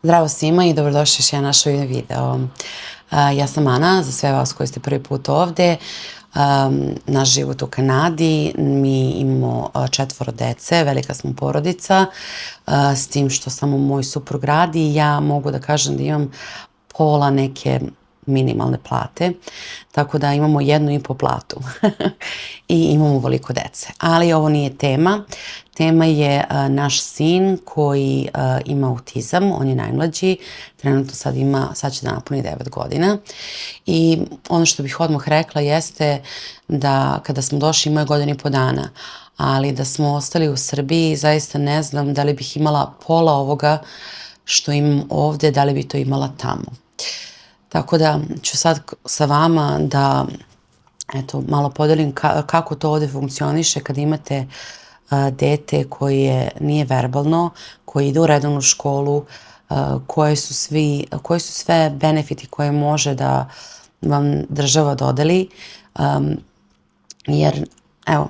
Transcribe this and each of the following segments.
Zdravo svima i dobrodošli još jedan naš video. Ja sam Ana, za sve vas koji ste prvi put ovde. Naš život u Kanadi, mi imamo 4 dece, velika smo porodica, s tim što samo moj suprug radi i ja mogu da kažem da imam pola neke minimalne plate, tako da imamo 1,5 platu i imamo veliko dece. Ali ovo nije tema. Tema je naš sin koji ima autizam, on je najmlađi, trenutno sad će da napuni 9 godina. I ono što bih odmah rekla jeste da kada smo došli imao je 1,5 dana, ali da smo ostali u Srbiji zaista ne znam da li bih imala pola ovoga što imam ovde, da li bi to imala tamo. Tako da ću sad sa vama da malo podelim kako to ovde funkcioniše kada imate dete koje nije verbalno, koje ide u redovnu školu, koji su sve benefiti koje može da vam država dodeli. Jer, evo,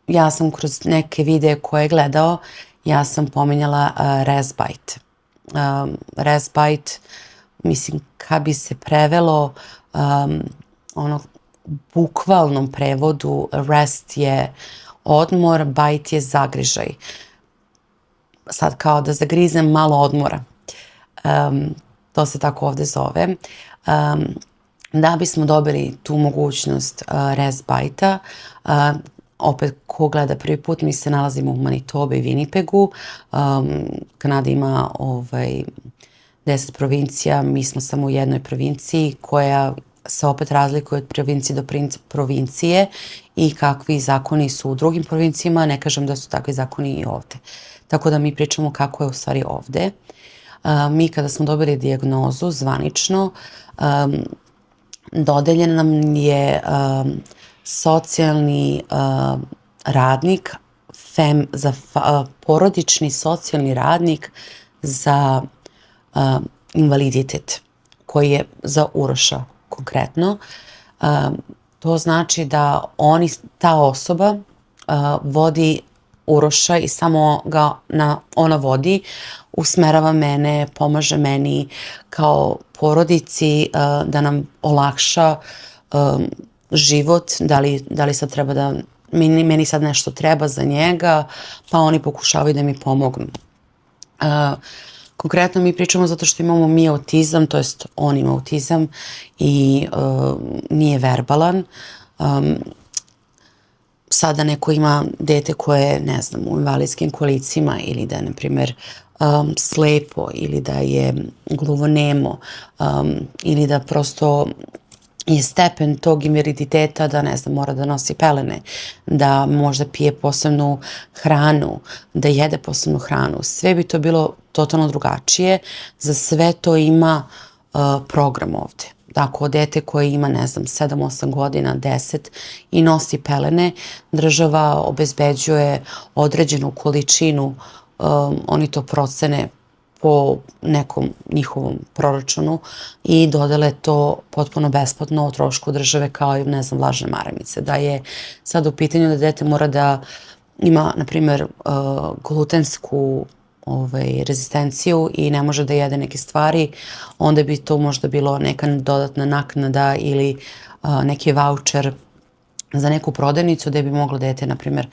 ja sam kroz neke videe koje je gledao, ja sam pominjala respite. Respite, mislim, kad bi se prevelo bukvalnom prevodu, rest je odmor, bite je zagrižaj. Sad kao da zagrizem malo odmora. To se tako ovde zove. Da bismo dobili tu mogućnost respite-a, opet ko gleda prvi put, mi se nalazimo u Manitobi i Winnipegu. Kanada ima 10 provincija, mi smo samo u jednoj provinciji koja se opet razlikuje od provincije do provincije i kakvi zakoni su u drugim provincijama, ne kažem da su takvi zakoni i ovde. Tako da mi pričamo kako je u stvari ovde. Mi kada smo dobili dijagnozu zvanično, dodeljen nam je socijalni radnik, porodični socijalni radnik za invaliditet, koji je za Uroša konkretno. To znači da ta osoba vodi Uroša i samo ga ona vodi, usmerava mene, pomaže meni kao porodici da nam olakša život, da li sad treba da, meni sad nešto treba za njega, pa oni pokušavaju da mi pomognu. Konkretno mi pričamo zato što imamo mi autizam, to jest on ima autizam i nije verbalan. Sada neko ima dete koje je, ne znam, u invalidskim kolicima ili da je, na primjer, slepo ili da je gluvonemo ili da prosto je stepen tog invaliditeta da, ne znam, mora da nosi pelene, da možda pije posebnu hranu, da jede posebnu hranu. Sve bi to bilo totalno drugačije. Za sve to ima program ovde. Dakle, dete koje ima, ne znam, 7-8 godina, 10 i nosi pelene, država obezbeđuje određenu količinu, oni to procene po nekom njihovom proračunu i dodele to potpuno besplatno o trošku države kao i, ne znam, vlažne maramice. Da je sad u pitanju da dete mora da ima, na primjer, glutensku rezistenciju i ne može da jede neke stvari, onda bi to možda bilo neka dodatna naknada ili neki vaučer za neku prodavnicu gde bi moglo dete, na primjer,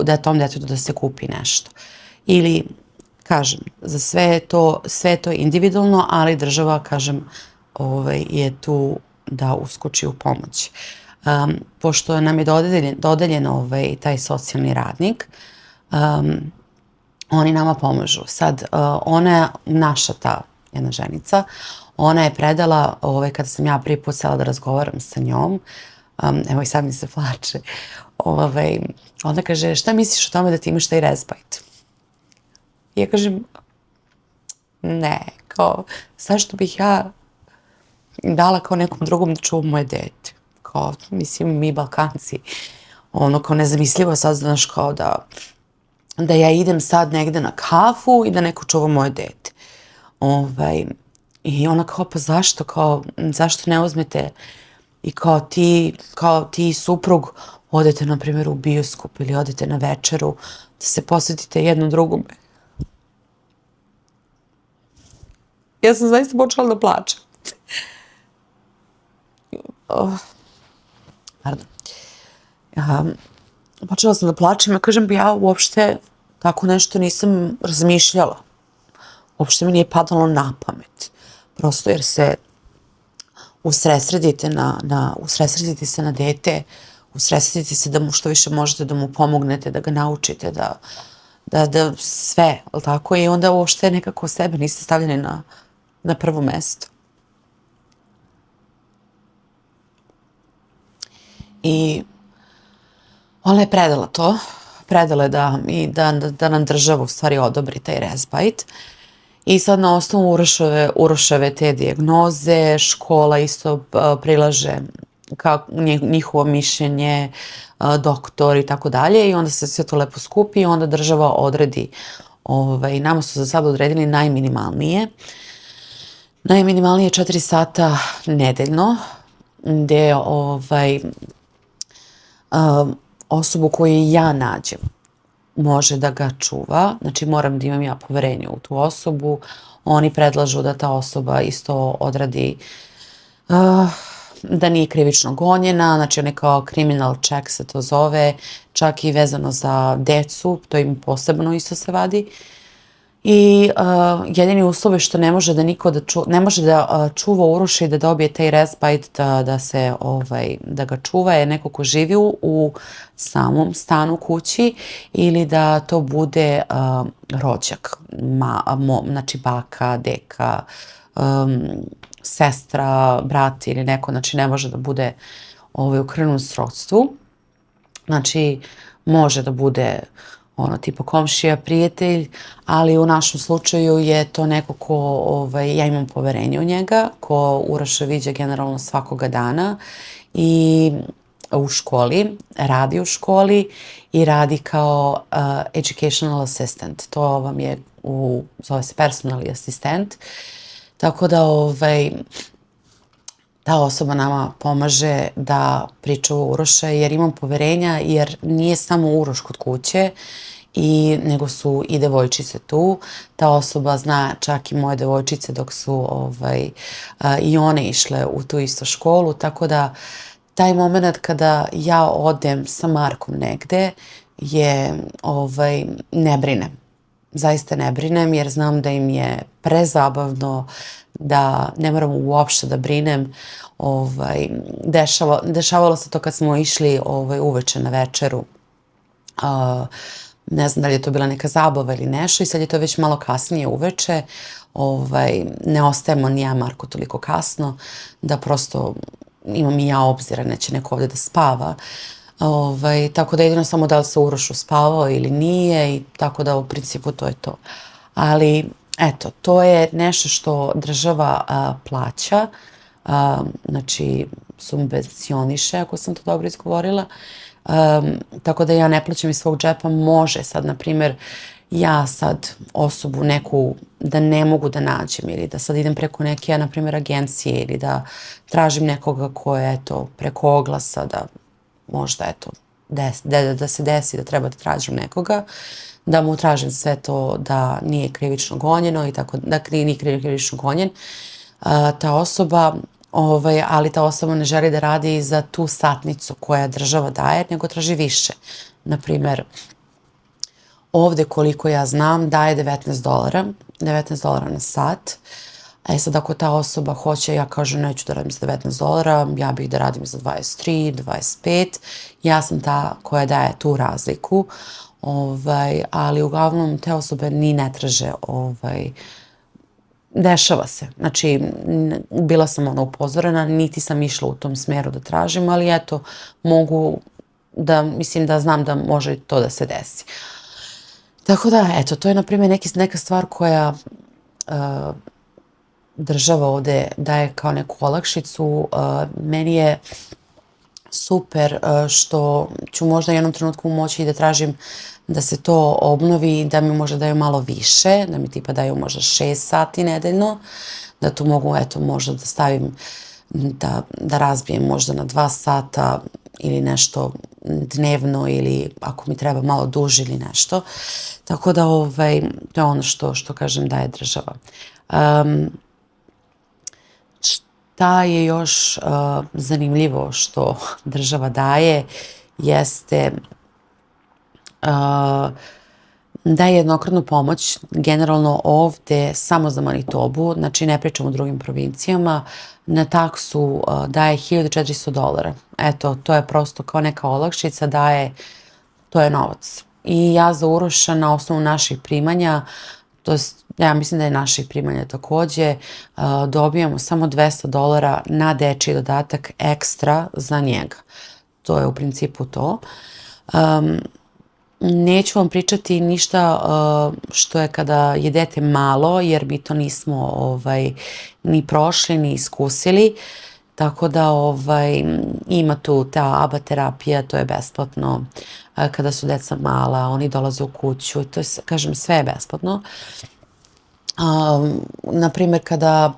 da tom detetu da se kupi nešto. Ili, kažem, za sve je to individualno, ali država, kažem, je tu da uskoči u pomoć. Pošto nam je dodeljen taj socijalni radnik, oni nama pomažu. Sad, ona, naša ta jedna ženica, ona je predala, kada sam ja prvi put sela da razgovaram sa njom, evo i sad mi se plače, onda kaže, šta misliš o tome da ti imaš taj respite? I ja kažem, ne, kao, zašto bih ja dala kao nekom drugom da čuva moje dete? Kao, mislim, mi Balkanci, kao nezamislivo sad, znaš, kao da ja idem sad negde na kafu i da neko čuva moje dete. I ona kao, pa zašto, kao, zašto ne uzmete i kao ti suprug odete, na primjer, u bioskop ili odete na večeru, da se posvetite jednom drugome. Ja sam zaista počela da plačem. Pardon. Počela sam da plačem, ja kažem, ja uopšte tako nešto nisam razmišljala. Uopšte mi nije padalo na pamet. Prosto jer se usredsredite se na dete, usredsredite se da mu što više možete da mu pomognete, da ga naučite, da sve, ali tako? I onda uopšte nekako sebe niste stavljeni na prvo mesto. I ona je predala to, predala je da nam država u stvari odobri taj respite. I sad na osnovu Uroševe te dijagnoze, škola isto prilaže njihovo mišljenje, doktor i tako dalje, i onda se sve to lepo skupi i onda država odredi. Nama su za sad odredili najminimalnije. Najminimalnije 4 sata nedeljno, gde osobu koju ja nađem može da ga čuva, znači moram da imam ja poverenje u tu osobu. Oni predlažu da ta osoba isto odradi da nije krivično gonjena, znači on je kao criminal check se to zove, čak i vezano za decu, to im posebno isto se vadi. I jedini uslov je što ne može da niko ne može da čuva Uroša i da dobije taj respite, da ga čuva je neko ko živi u samom stanu, kući, ili da to bude rođak, znači baka, deka, sestra, brat ili neko, znači ne može da bude u krvnom srodstvu. Znači može da bude tipa komšija, prijatelj, ali u našem slučaju je to neko ko, ja imam poverenje u njega, ko Uroša viđa generalno svakoga dana i u školi, radi u školi i radi kao educational assistant. To vam je, zove se personalni asistent. Tako da ta osoba nama pomaže da priča o Uroša, jer imam poverenja, jer nije samo Uroš kod kuće, nego su i devojčice tu. Ta osoba zna čak i moje devojčice dok su i one išle u tu istu školu, tako da taj moment kada ja odem sa Markom negde ne brinem. Zaista ne brinem, jer znam da im je prezabavno, da ne moram uopšte da brinem. Dešavalo se to kad smo išli uveče na večeru. Ne znam da li je to bila neka zabava ili nešto, i sad je to već malo kasnije uveče. Ne ostajemo ni ja Marko toliko kasno, da prosto imam i ja obzira, neće neko ovde da spava. Tako da jedino samo da li se Uroš uspavao ili nije, i tako da u principu to je to. Ali eto, to je nešto što država plaća, znači subvencioniše, ako sam to dobro izgovorila, tako da ja ne plaćam iz svog džepa. Može sad, na primjer, ja sad osobu neku da ne mogu da nađem, ili da sad idem preko neke, na primjer, agencije, ili da tražim nekoga ko je, eto, preko oglasa, da možda, eto, da se desi da treba da tražim nekoga, da mu tražim sve to da nije krivično gonjeno, i tako da nije krivično gonjen ta osoba, ali ta osoba ne želi da radi za tu satnicu koja država daje, nego traži više. Naprimjer, ovde koliko ja znam daje $19 na sat. Sad ako ta osoba hoće, ja kažem neću da radim za $19, ja bih da radim za 23, 25, ja sam ta koja daje tu razliku, ali uglavnom te osobe ni ne traže, dešava se. Znači, bila sam upozorena, niti sam išla u tom smeru da tražim, ali eto, mogu da, mislim da znam da može to da se desi. Tako da, eto, to je, na primjer, neka stvar koja država ovde daje kao neku olakšicu. Meni je super što ću možda u jednom trenutku moći i da tražim da se to obnovi i da mi možda daju malo više, da mi tipa daju možda 6 sati nedeljno, da tu mogu, eto, možda da stavim, da razbijem možda na 2 sata ili nešto dnevno, ili ako mi treba malo duže ili nešto. Tako da to je ono što kažem daje država. šta je još zanimljivo što država daje jeste daje jednokratnu pomoć, generalno ovde samo za Manitobu, znači ne pričamo o drugim provincijama, na taksu daje $1.400. Eto, to je prosto kao neka olakšica, daje, to je novac. I ja za Uroša na osnovu naših primanja, to jest, ja mislim da je naših primanja takođe, dobijamo samo $200 na dečiji dodatak ekstra za njega. To je u principu to. Neću vam pričati ništa što je kada je dete malo, jer mi to nismo ni prošli, ni iskusili. Tako da ima tu ta ABA terapija, to je besplatno. Kada su deca mala, oni dolaze u kuću, to je, kažem, sve je besplatno. Naprimjer, kada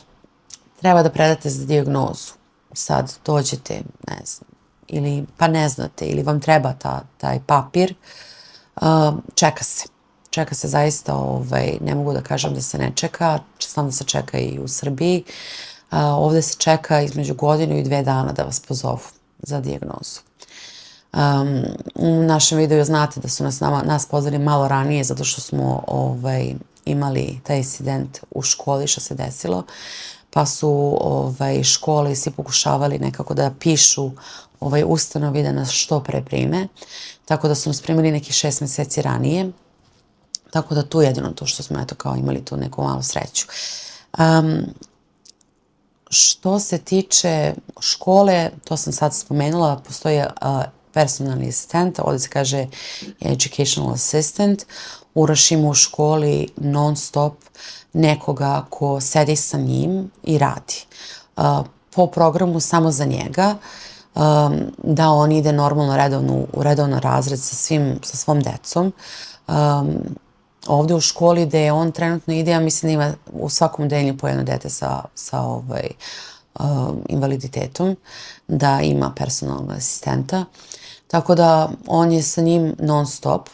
treba da predate za dijagnozu, sad dođete, ne znam, ili pa ne znate, ili vam treba taj papir, čeka se. Čeka se zaista, ne mogu da kažem da se ne čeka, znam da se čeka i u Srbiji. Ovde se čeka između godinu i 2 dana da vas pozovu za dijagnozu. U našem videu znate da su nas pozvali malo ranije zato što smo imali taj incident u školi što se desilo, pa su škole svi pokušavali nekako da pišu ustanovi da nas što pre prime, tako da su nas primili nekih 6 meseci ranije, tako da tu jedino to što smo eto kao imali tu neku malu sreću. Što se tiče škole, to sam sad spomenula, postoji personalni asistent, ovdje se kaže educational assistant. Uroš ima u školi non stop nekoga ko sedi sa njim i radi. Po programu samo za njega, da on ide normalno u redovan razred sa svom decom. Ovde u školi gde on trenutno ide, ja mislim da ima u svakom deljenju po jedno dete sa invaliditetom, da ima personalnog asistenta. Tako da on je sa njim non stop.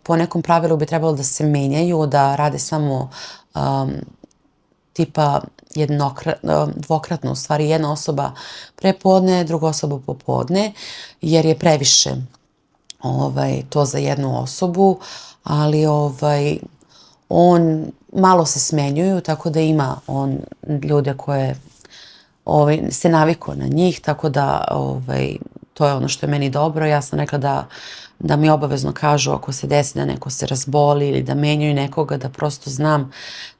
Po nekom pravilu bi trebalo da se menjaju, da rade samo tipa dvokratno, u stvari jedna osoba prepodne, druga osoba popodne, jer je previše to za jednu osobu, ali on malo se smenjuju, tako da ima on ljude koje se navikao na njih, tako da to je ono što je meni dobro. Ja sam rekla da mi obavezno kažu ako se desi da neko se razboli ili da menjaju nekoga, da prosto znam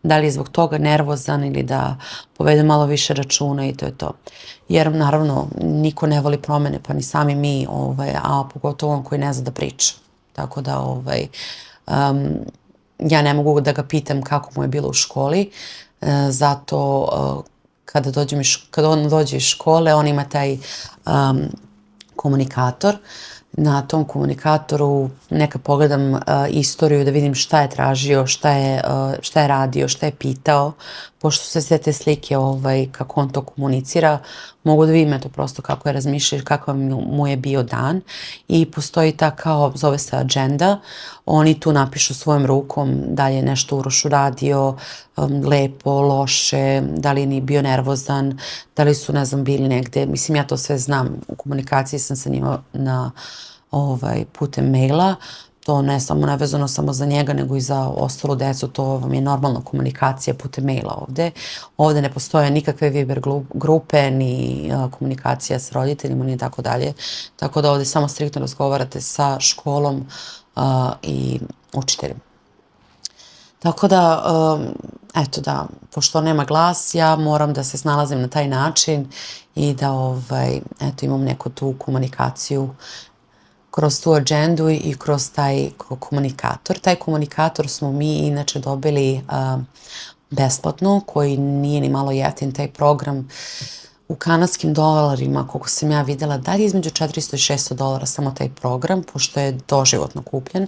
da li je zbog toga nervozan ili da povede malo više računa i to je to. Jer naravno niko ne voli promene, pa ni sami mi, a pogotovo on koji ne zna da priča. Tako da ja ne mogu da ga pitam kako mu je bilo u školi, zato kada on dođe iz škole, on ima taj komunikator. Na tom komunikatoru neka pogledam istoriju da vidim šta je tražio, šta je radio, šta je pitao, pošto se sve te slike kako on to komunicira, mogu da vidim eto prosto kako je razmišljao, kakav mu je bio dan i postoji ta kao, zove se agenda, oni tu napišu svojom rukom da li je nešto Uroš uradio, lepo, loše, da li je bio nervozan, da li su, ne znam, bili negde, mislim ja to sve znam, u komunikaciji sam sa njima putem maila, to ne samo nevezano samo za njega, nego i za ostalu decu, to vam je normalna komunikacija putem maila ovde. Ovde ne postoje nikakve Viber grupe, ni komunikacija s roditeljima, ni tako dalje. Tako da ovde samo striktno razgovarate sa školom i učiteljima. Tako da, eto da, pošto nema glas, ja moram da se snalazim na taj način i da, eto, imam neku tu komunikaciju kroz tu agendu i kroz taj komunikator. Taj komunikator smo mi inače dobili besplatno, koji nije ni malo jeftin, taj program u kanadskim dolarima, koliko sam ja videla, da li je između $400 i $600 samo taj program, pošto je doživotno kupljen.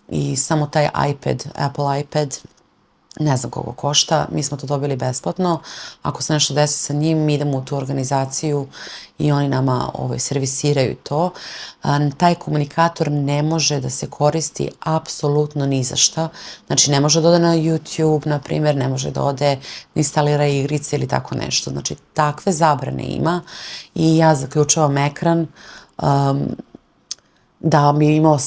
I samo taj iPad, Apple iPad ne znam koliko košta, mi smo to dobili besplatno. Ako se nešto desi sa njim, mi idemo u tu organizaciju i oni nama servisiraju to. Taj komunikator ne može da se koristi apsolutno ni za šta. Znači, ne može da ode na YouTube, na primjer, ne može da ode da instalira igrice ili tako nešto. Znači, takve zabrane ima i ja zaključavam ekran da bi imao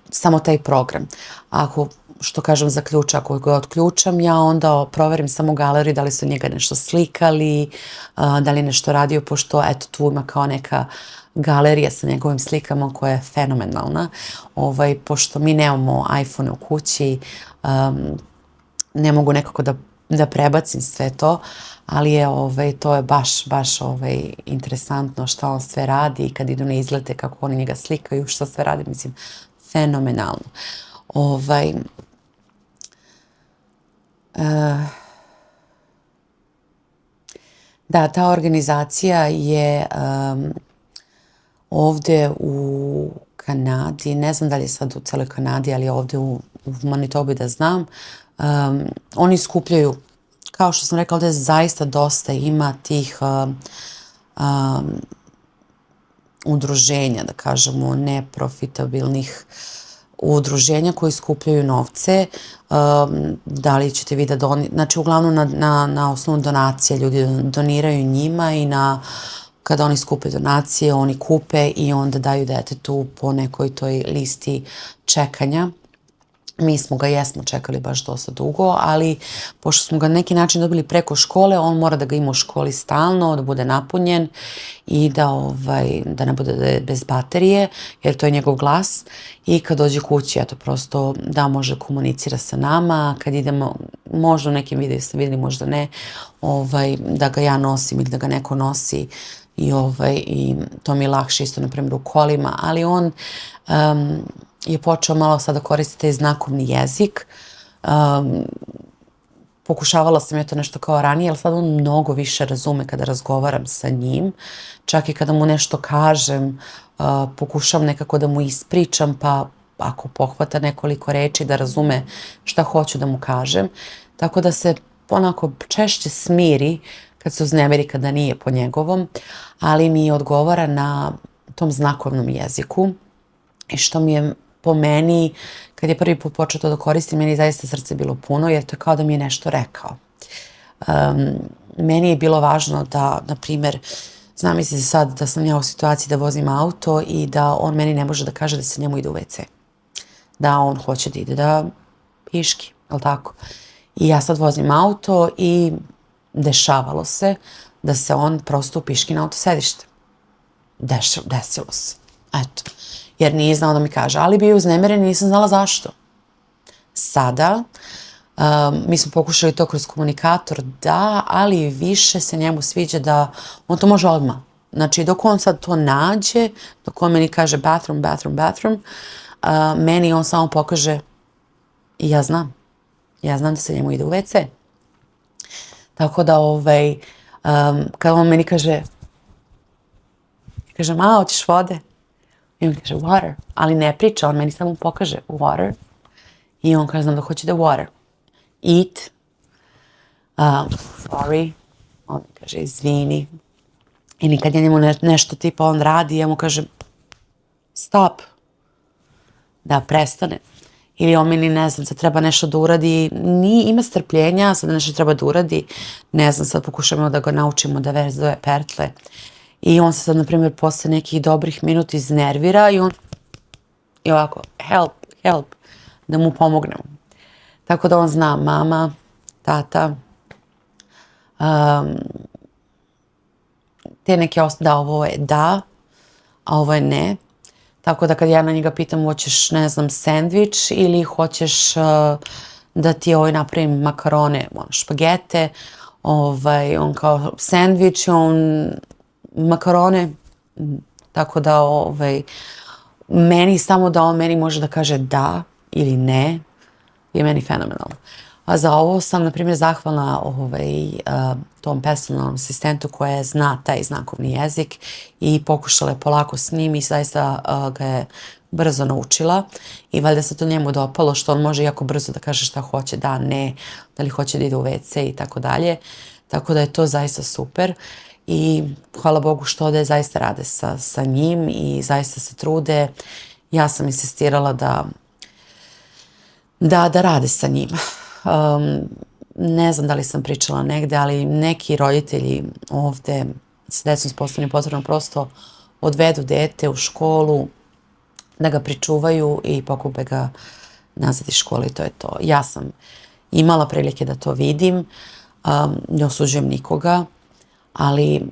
samo taj program. Ako, što kažem, zaključa, ako ga otključam, ja onda proverim samo u galeriji da li su njega nešto slikali, da li je nešto radio, pošto eto tu ima kao neka galerija sa njegovim slikama koja je fenomenalna. Pošto mi nemamo iPhone u kući, ne mogu nekako da prebacim sve to, ali to je baš interesantno šta on sve radi i kad idu na izlete kako oni njega slikaju, šta sve radi, mislim, fenomenalno. Da, ta organizacija je ovde u Kanadi, ne znam da li je sad u celoj Kanadi, ali ovde u Manitobi da znam, oni skupljaju, kao što sam rekla, ovde zaista dosta ima tih udruženja, da kažemo, neprofitabilnih udruženja koji skupljaju novce. Da li ćete vi da donirate, znači uglavnom na osnovu donacija ljudi doniraju njima i kada oni skupe donacije, oni kupe i onda daju detetu po nekoj toj listi čekanja. Mi smo ga, jesmo čekali baš dosta dugo, ali pošto smo ga na neki način dobili preko škole, on mora da ga ima u školi stalno, da bude napunjen i da ne bude bez baterije, jer to je njegov glas. I kad dođe kući, eto, prosto da može komunicira sa nama. Kad idemo, možda u nekim videu ste vidjeli, možda ne, da ga ja nosim ili da ga neko nosi i to mi je lakše isto, na primjer, u kolima, ali on je počeo malo sad da koristi taj znakovni jezik. Pokušavala sam je to nešto kao ranije, ali sad on mnogo više razume kada razgovaram sa njim. Čak i kada mu nešto kažem, pokušavam nekako da mu ispričam, pa ako pohvata nekoliko reči da razume šta hoću da mu kažem. Tako da se onako češće smiri kad se uznemiri kada nije po njegovom, ali mi odgovara na tom znakovnom jeziku. I što mi je po meni, kad je prvi put počeo to da koristim, meni zaista srce bilo puno, jer to je kao da mi je nešto rekao. Meni je bilo važno da, na primjer, znam se sad da sam ja u situaciji da vozim auto i da on meni ne može da kaže da se njemu ide u WC. Da on hoće da ide da piški, jel tako? I ja sad vozim auto i dešavalo se da se on prosto upiški na autosedište. Desilo se. Eto. Jer nije znao da mi kaže, ali bio uznemiren i nisam znala zašto. Sada, mi smo pokušali to kroz komunikator, da, ali više se njemu sviđa da on to može odmah. Znači, dok on sad to nađe, dok on meni kaže bathroom, meni on samo pokaže i ja znam. Ja znam da se njemu ide u WC. Tako da, kada on meni kaže, hoćeš vode? I on kaže water, ali ne priča, on meni samo pokaže water. I on kaže, znam da hoće da water. Eat. Sorry. On mi kaže, izvini. Ili kad je njemu nešto tipa on radi, ja mu kažem, stop. Da prestane. Ili on meni, ne znam, sad treba nešto da uradi. Ima strpljenja, sad nešto treba da uradi. Ne znam, sad pokušamo da ga naučimo da vezuje pertle. I on se sad, na primjer, posle nekih dobrih minuta iznervira i on ovako, help, da mu pomognem. Tako da on zna mama, tata, te neke da, ovo je da, a ovo je ne. Tako da kad ja na njega pitam, hoćeš, ne znam, sendvič ili hoćeš da ti napravim makarone, špagete, on kao sendvič, makarone, tako da meni samo da on meni može da kaže da ili ne je meni fenomenalno. A za ovo sam, na primjer, zahvalna tom personalnom asistentu koja zna taj znakovni jezik i pokušala je polako s njim i zaista ga je brzo naučila i valjda se to njemu dopalo što on može jako brzo da kaže šta hoće, da, ne, da li hoće da ide u WC i tako dalje. Tako da je to zaista super i hvala Bogu što ovde zaista rade sa njim i zaista se trude. Ja sam insistirala da rade sa njim. Ne znam da li sam pričala negde, ali neki roditelji ovde sa decom s posebnim potrebama prosto odvedu dete u školu, da ga pričuvaju i pokupe ga nazad iz škole i to je to. Ja sam imala prilike da to vidim, ne osuđujem nikoga, ali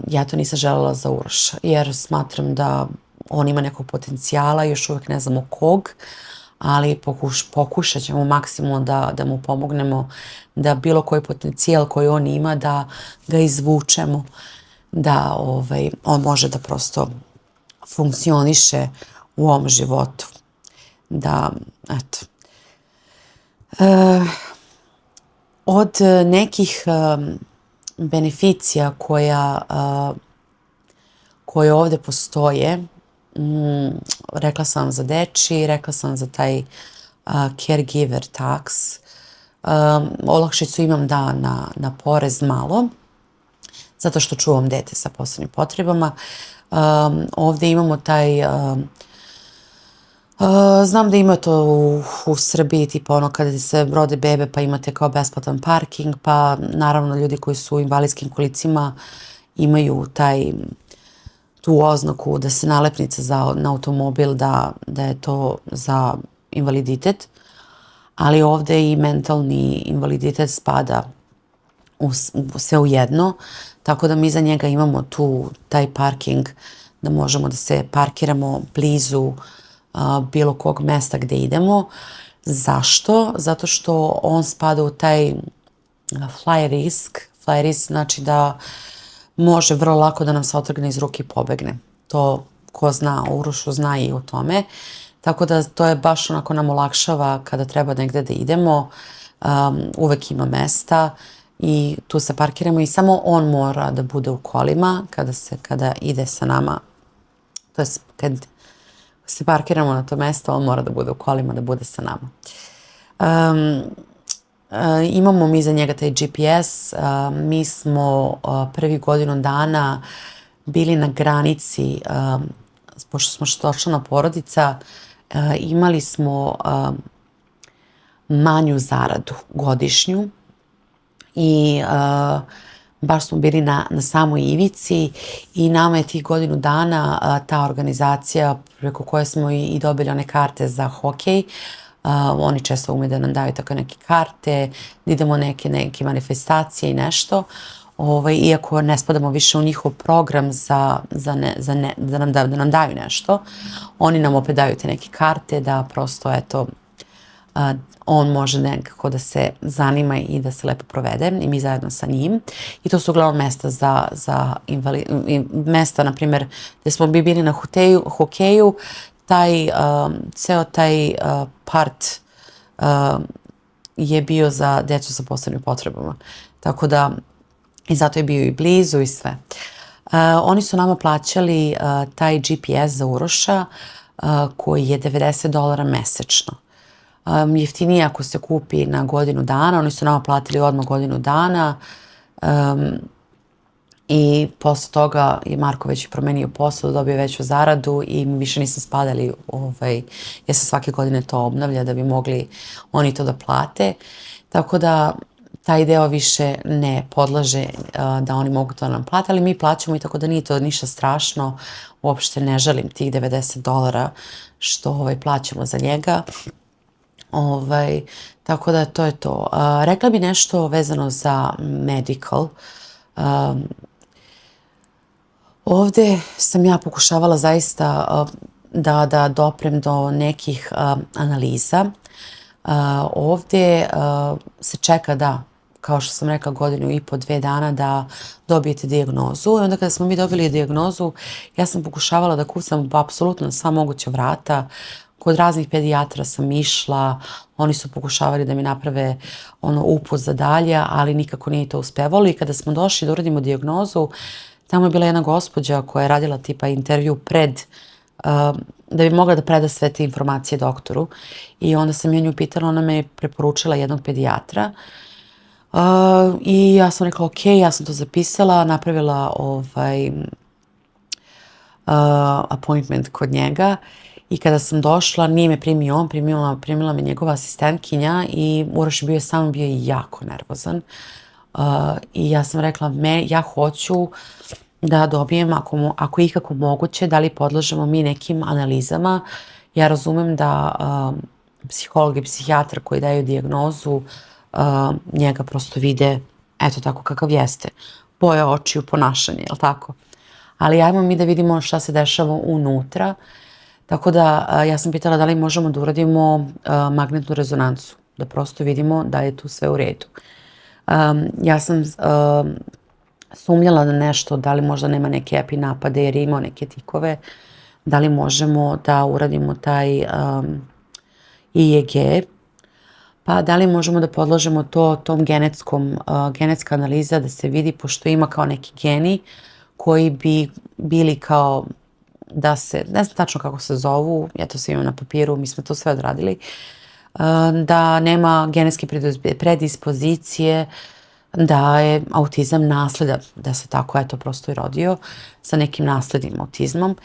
ja to nisam želela za Uroša, jer smatram da on ima nekog potencijala, još uvek ne znamo kog, ali pokušat ćemo maksimalno da mu pomognemo, da bilo koji potencijal koji on ima, da ga izvučemo, da on može da prosto funkcioniše u ovom životu. Da, eto. Od nekih beneficija koje ovde postoje, rekla sam vam za dečiji, rekla sam vam za taj caregiver tax. Olakšicu imam na porez malo, zato što čuvam dete sa posebnim potrebama. Ovde imamo taj, znam da ima to u Srbiji, tipa ono kada se rode bebe pa imate kao besplatan parking, pa naravno ljudi koji su u invalidskim kolicima imaju tu oznaku da se nalepnica na automobil da je to za invaliditet, ali ovde i mentalni invaliditet spada sve u jedno, tako da mi za njega imamo taj parking da možemo da se parkiramo blizu bilo kog mesta gde idemo. Zašto? Zato što on spada u taj fly risk. Fly risk znači da može vrlo lako da nam se otrgne iz ruke i pobegne. To ko zna o Urošu zna i o tome. Tako da to je baš onako nam olakšava kada treba negde da idemo. Uvek ima mesta i tu se parkiramo i samo on mora da bude u kolima kada ide sa nama. To je kad se parkiramo na to mesto, on mora da bude u kolima, da bude sa nama. Imamo mi za njega taj GPS. Mi smo prvi godinu dana bili na granici, pošto smo štočlana porodica, imali smo manju zaradu godišnju i baš smo bili na samoj ivici i nama je tih godinu dana ta organizacija preko koje smo i dobili one karte za hokej. Oni često umeju da nam daju tako neke karte, da idemo neke manifestacije i nešto. Iako ne spadamo više u njihov program da nam daju nešto, oni nam opet daju te neke karte da prosto, eto, on može nekako da se zanima i da se lepo provede i mi zajedno sa njim. I to su uglavnom mesta za mesta, na primjer, gde smo bili na hokeju, ceo taj part je bio za decu sa posebnim potrebama. Tako da, i zato je bio i blizu i sve. Oni su nama plaćali taj GPS za Uroša koji je $90 mesečno. Jeftinije ako se kupi na godinu dana, oni su nama platili odmah godinu dana i posle toga je Marko već promenio posao, dobio veću zaradu i mi više nismo spadali, jer se svake godine to obnavlja da bi mogli oni to da plate. Tako da taj deo više ne podlaže da oni mogu to nam plate, ali mi plaćamo i tako da nije to ništa strašno. Uopšte ne žalim tih $90 što plaćamo za njega. Tako da to je to. Rekla bi nešto vezano za medical. Ovde sam ja pokušavala zaista da doprem do nekih analiza. Ovde se čeka kao što sam rekla, godinu i po, 2 dana da dobijete dijagnozu. I onda kada smo mi dobili dijagnozu, ja sam pokušavala da kucam apsolutno sva moguća vrata kod raznih pedijatra sam išla, oni su pokušavali da mi naprave uput za dalje, ali nikako nije to uspevalo. I kada smo došli da uradimo dijagnozu, tamo je bila jedna gospođa koja je radila tipa intervju da bi mogla da preda sve te informacije doktoru. I onda sam ja nju pitala, ona me je preporučila jednog pedijatra. I ja sam rekla, ok, ja sam to zapisala, napravila appointment kod njega. I kada sam došla, nije me primio on, primila me njegova asistentkinja i Uroš bio je samo bio jako nervozan. I ja sam rekla, ja hoću da dobijem, ako je ikako moguće, da li podlažemo mi nekim analizama. Ja razumem da psiholog i psihijatar koji daju dijagnozu njega prosto vide eto tako kakav jeste. Boja očiju, ponašanje, jel tako? Ali ajmo mi da vidimo šta se dešava unutra. Tako da ja sam pitala da li možemo da uradimo magnetnu rezonancu, da prosto vidimo da je tu sve u redu. Ja sam sumnjala na nešto, da li možda nema neke epinapade jer je imao neke tikove, da li možemo da uradimo taj EEG, pa da li možemo da podložimo tom genetska analiza da se vidi, pošto ima kao neki geni koji bi bili kao da se, ne znam tačno kako se zovu, ja to sve imam na papiru, mi smo to sve odradili, da nema genetske predispozicije, da je autizam nasleda, da se tako eto prosto i rodio sa nekim naslednim autizmom.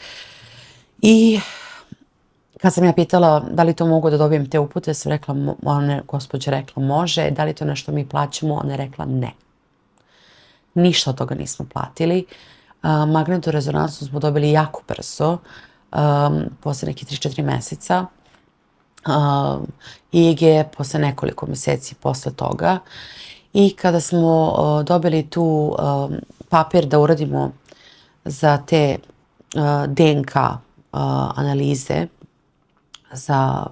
I kad sam ja pitala da li to mogu da dobijem te upute, sam rekla, gospođa rekla može, da li to nešto mi plaćamo, ona je rekla ne. Ništa od toga nismo platili. Magnetnu rezonancu smo dobili jako brzo, posle neke 3-4 meseca. EEG posle nekoliko meseci posle toga. I kada smo dobili tu papir da uradimo za te DNK analize, za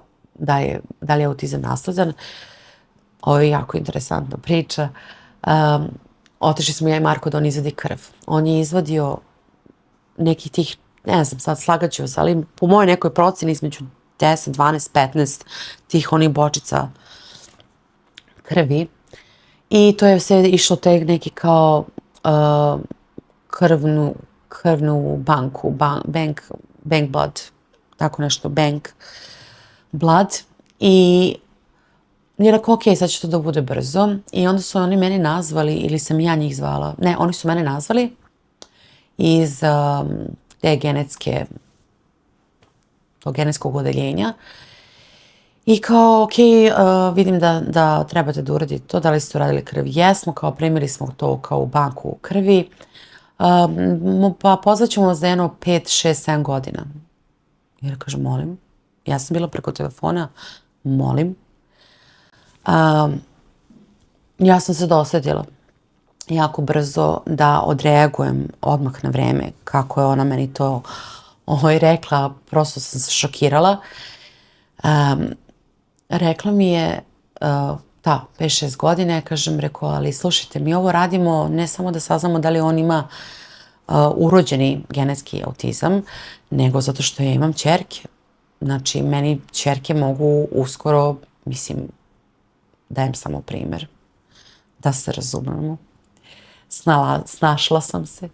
da li je autizam nasledan, ovo je jako interesantna priča. Otišli smo ja i Marko da on izvadi krv. On je izvadio nekih tih, ne znam, sad slagaću vas, ali po mojoj nekoj proceni između 10, 12, 15 tih onih bočica krvi. I to je sve išlo te neki kao krvnu banku, bank blood, tako nešto, bank blood. I je rekao, ok, sad će to da bude brzo. I onda su oni meni nazvali, ili sam ja njih zvala, ne, oni su mene nazvali iz te genetskog odeljenja. I kao, ok, vidim da trebate da uradite to, da li ste uradili krv? Jesmo, kao primili smo to kao u banku krvi, pa pozvaćemo vas za jedno 5, 6, 7 godina. I ja kažem, molim. Ja sam bila preko telefona, molim. Ja sam se dosjetila jako brzo da odreagujem odmah na vreme, kako je ona meni to rekla, prosto sam se šokirala. Rekla mi je, 5-6 godine, kažem, rekao, ali slušajte, mi ovo radimo ne samo da saznamo da li on ima urođeni genetski autizam, nego zato što ja imam ćerke. Znači, meni ćerke mogu uskoro, mislim, dajem samo primer, da se razumemo. Snašla sam se.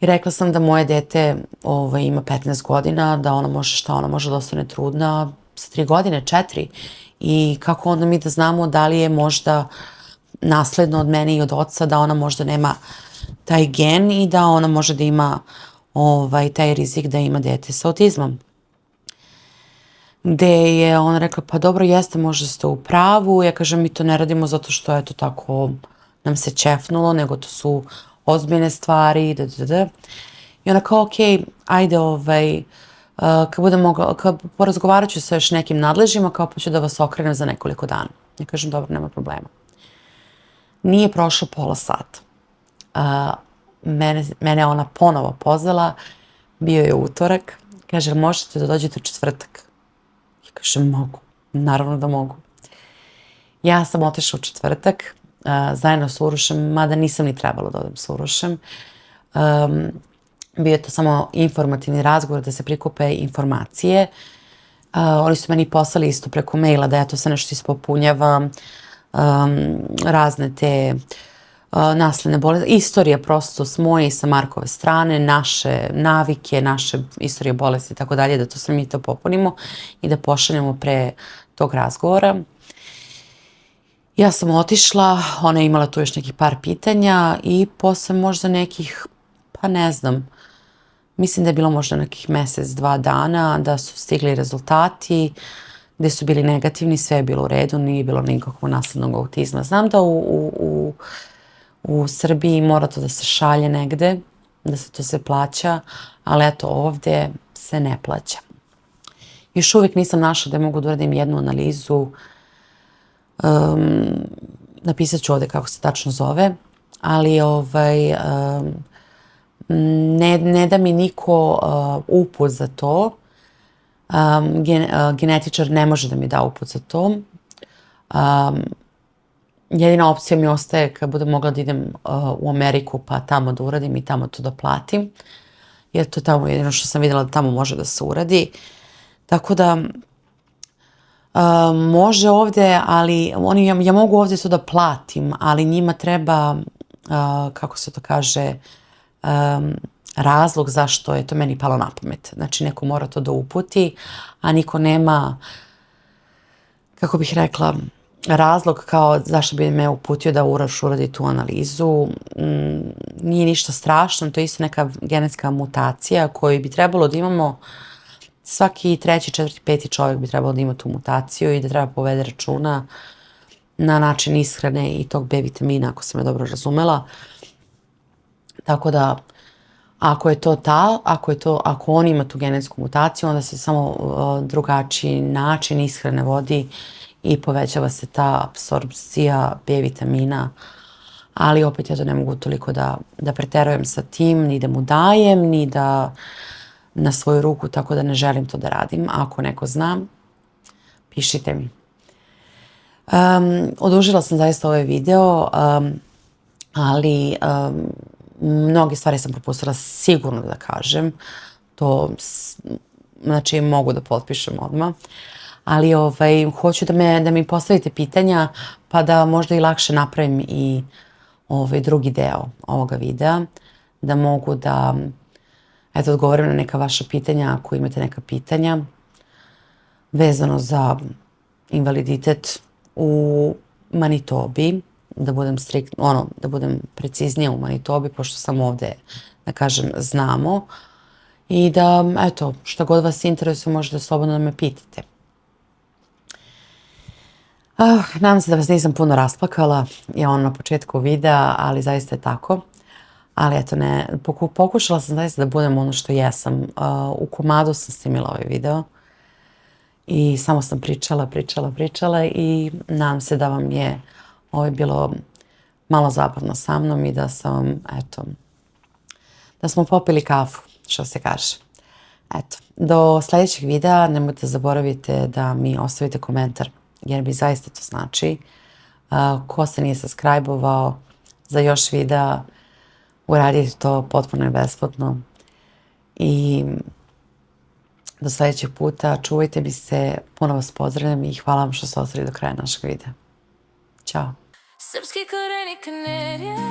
I rekla sam da moje dete ima 15 godina, da ona može da ostane trudna sa 3 godine, 4. I kako onda mi da znamo da li je možda nasledno od mene i od oca, da ona možda nema taj gen i da ona može da ima taj rizik da ima dete sa autizmom. Gde je ona rekla, pa dobro, jeste, možda ste u pravu. Ja kažem, mi to ne radimo zato što eto tako nam se čefnulo, nego to su ozbiljne stvari, I ona kao, ok, ajde, kad porazgovarat ću sa još nekim nadležima, kao pa ću da vas okrenem za nekoliko dana. Ja kažem, dobro, nema problema. Nije prošlo pola sata. Mene ona ponovo pozvala, bio je utorak, kaže, možete da dođete u četvrtak? Ja kažem, mogu, naravno da mogu. Ja sam otišla u četvrtak, zajedno s Urošem, mada nisam ni trebala da odem s Urošem. Bio je to samo informativni razgovor da se prikupe informacije. Oni su meni poslali isto preko maila da ja to sve nešto ispopunjava, razne te nasledne bolesti, istorije prosto s moje i sa Markove strane, naše navike, naše istorije bolesti i tako dalje, da to sve mi to popunimo i da pošaljemo pre tog razgovora. Ja sam otišla, ona je imala tu još nekih par pitanja i posle možda nekih, pa ne znam, mislim da je bilo možda nekih mesec, 2 dana da su stigli rezultati gde su bili negativni, sve je bilo u redu, nije bilo nikakvog naslednog autizma. Znam da u Srbiji mora to da se šalje negde, da se to sve plaća, ali eto ovde se ne plaća. Još uvijek nisam našla da mogu da uradim jednu analizu. Napisat ću ovde kako se tačno zove, ali ne da mi niko uput za to. Genetičar ne može da mi da uput za to. Jedina opcija mi ostaje kad budem mogla da idem u Ameriku pa tamo da uradim i tamo to da platim. Jer to je tamo jedino što sam vidjela da tamo može da se uradi. Tako da može ovde, ali ja mogu ovde to da platim, ali njima treba, kako se to kaže, razlog zašto je to meni palo na pamet. Znači neko mora to da uputi, a niko nema, kako bih rekla, razlog kao zašto bi me uputio da uradi tu analizu. Nije ništa strašno, to je isto neka genetska mutacija koju bi trebalo da imamo. Svaki 3., 4., 5. čovjek bi trebalo da ima tu mutaciju i da treba povede računa na način ishrane i tog B vitamina, ako sam je dobro razumela. Tako da, ako on ima tu genetsku mutaciju, onda se samo drugačiji način ishrane vodi i povećava se ta apsorpcija B vitamina. Ali opet ja to ne mogu toliko da preterujem sa tim, ni da mu dajem, ni da na svoju ruku, tako da ne želim to da radim. Ako neko zna, pišite mi. Odužila sam zaista ovaj video, ali mnoge stvari sam propustila sigurno da kažem. To, znači, mogu da potpišem odmah. Ali hoću da mi postavite pitanja pa da možda i lakše napravim i drugi deo ovoga videa. Da mogu da odgovorim na neka vaša pitanja ako imate neka pitanja vezano za invaliditet u Manitobi, da budem preciznija u Manitobi, pošto sam ovde, da kažem, znamo. I da, eto, šta god vas interesuje, možete slobodno da me pitate. Nadam se da vas nisam puno rasplakala, na početku videa, ali zaista je tako. Ali eto ne, pokušala sam zaista da budem ono što jesam. U komadu sam snimila ovaj video i samo sam pričala i nadam se da vam je ovo bilo malo zabavno sa mnom i da sam, eto, da smo popili kafu, što se kaže. Eto, do sljedećeg videa nemojte zaboravite da mi ostavite komentar, jer mi zaista to znači. Ko se nije subscribe-ovao za još videa, uradite to, potpuno je besplatno. I do sljedećeg puta, čuvajte mi se, puno vas pozdravljam i hvala vam što ste ostali do kraja našeg videa. Ćao! Srpski koreni Kanadija.